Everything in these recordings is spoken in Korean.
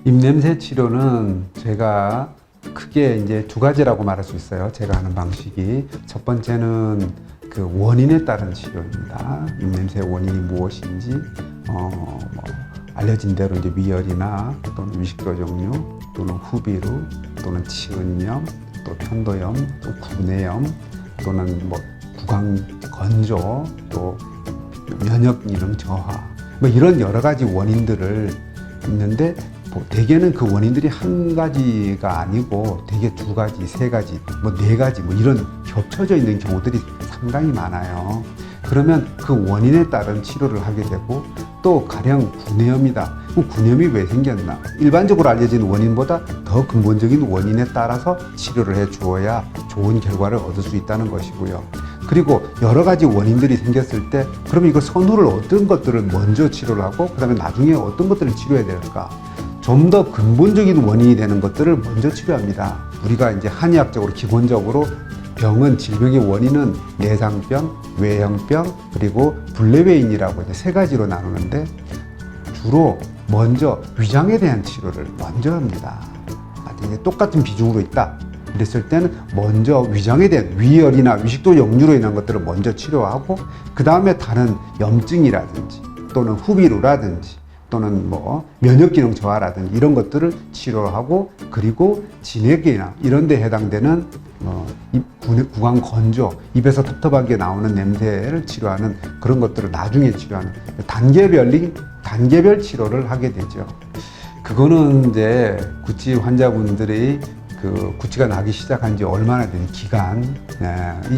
입냄새 치료는 제가 크게 이제 두 가지라고 말할 수 있어요. 제가 하는 방식이. 첫 번째는 그 원인에 따른 치료입니다. 입냄새의 원인이 무엇인지, 알려진 대로 이제 위열이나 또는 위식도 종류, 또는 후비루, 또는 치은염, 또 편도염, 또 구내염, 또는 뭐 구강 건조, 또 면역 기능 저하, 뭐 이런 여러 가지 원인들을 있는데 대개는 그 원인들이 한 가지가 아니고 대개 두 가지, 세 가지, 뭐 네 가지 뭐 이런 겹쳐져 있는 경우들이 상당히 많아요. 그러면 그 원인에 따른 치료를 하게 되고 또 가령 구내염이다. 그럼 구내염이 왜 생겼나? 일반적으로 알려진 원인보다 더 근본적인 원인에 따라서 치료를 해 주어야 좋은 결과를 얻을 수 있다는 것이고요. 그리고 여러 가지 원인들이 생겼을 때 그럼 이거 선후를 어떤 것들을 먼저 치료를 하고 그 다음에 나중에 어떤 것들을 치료해야 될까? 좀 더 근본적인 원인이 되는 것들을 먼저 치료합니다. 우리가 이제 한의학적으로 기본적으로 병은, 질병의 원인은 내상병, 외형병, 그리고 불내외인이라고 이제 세 가지로 나누는데 주로 먼저 위장에 대한 치료를 먼저 합니다. 이게 똑같은 비중으로 있다. 그랬을 때는 먼저 위장에 대한 위열이나 위식도 역류로 인한 것들을 먼저 치료하고 그 다음에 다른 염증이라든지 또는 후비루라든지 또는 뭐 면역기능 저하라든지 이런 것들을 치료하고 그리고 진액이나 이런 데 해당되는 구강 건조, 입에서 텁텁하게 나오는 냄새를 치료하는 그런 것들을 나중에 치료하는 단계별 치료를 하게 되죠. 그거는 이제 구취 환자분들이 그 구취가 나기 시작한 지 얼마나 된 기간이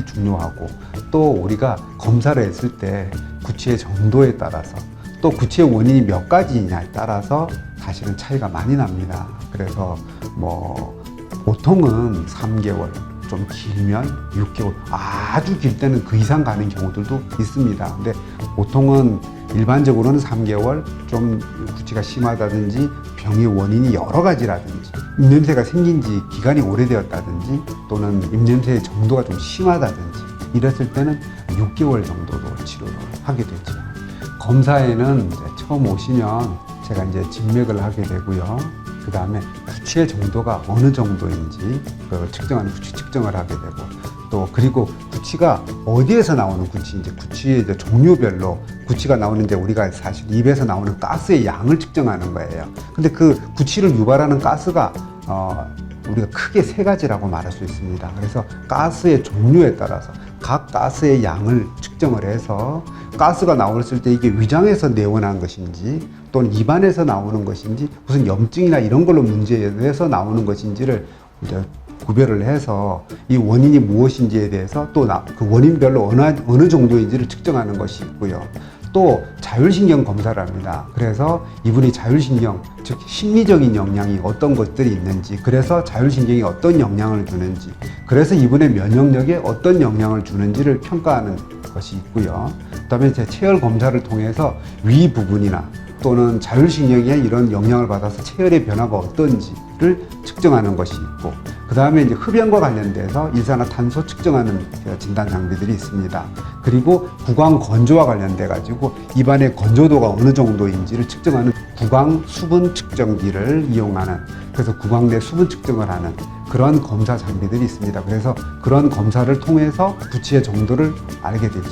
중요하고 또 우리가 검사를 했을 때 구취의 정도에 따라서 또 구취의 원인이 몇 가지냐에 따라서 사실은 차이가 많이 납니다. 그래서 뭐 보통은 3개월, 좀 길면 6개월, 아주 길 때는 그 이상 가는 경우들도 있습니다. 근데 보통은 일반적으로는 3개월, 좀 구취가 심하다든지 병의 원인이 여러 가지라든지 입냄새가 생긴 지 기간이 오래되었다든지 또는 입냄새의 정도가 좀 심하다든지 이랬을 때는 6개월 정도로 치료를 하게 되죠. 검사에는 이제 처음 오시면 제가 이제 진맥을 하게 되고요. 그 다음에 구취의 정도가 어느 정도인지 측정하는 구취 측정을 하게 되고 또 그리고 구취가 어디에서 나오는 구취인지 구취의 이제 종류별로 구취가 나오는데 우리가 사실 입에서 나오는 가스의 양을 측정하는 거예요. 근데 그 구취를 유발하는 가스가 우리가 크게 세 가지라고 말할 수 있습니다. 그래서 가스의 종류에 따라서 각 가스의 양을 측정을 해서 가스가 나왔을 때 이게 위장에서 내원한 것인지 또는 입안에서 나오는 것인지 무슨 염증이나 이런 걸로 문제에서 나오는 것인지를 이제 구별을 해서 이 원인이 무엇인지에 대해서 또 그 원인별로 어느 정도인지를 측정하는 것이 있고요. 또 자율신경 검사를 합니다. 그래서 이분이 자율신경, 즉 심리적인 영향이 어떤 것들이 있는지, 그래서 자율신경이 어떤 영향을 주는지, 그래서 이분의 면역력에 어떤 영향을 주는지를 평가하는 것이 있고요. 그다음에 제 체열 검사를 통해서 위 부분이나 또는 자율신경에 이런 영향을 받아서 체열의 변화가 어떤지를 측정하는 것이 있고, 그 다음에 이제 흡연과 관련돼서 일산화탄소 측정하는 진단 장비들이 있습니다. 그리고 구강 건조와 관련돼 가지고 입안의 건조도가 어느 정도인지를 측정하는 구강 수분 측정기를 이용하는, 그래서 구강 내 수분 측정을 하는 그런 검사 장비들이 있습니다. 그래서 그런 검사를 통해서 구취의 정도를 알게 되죠.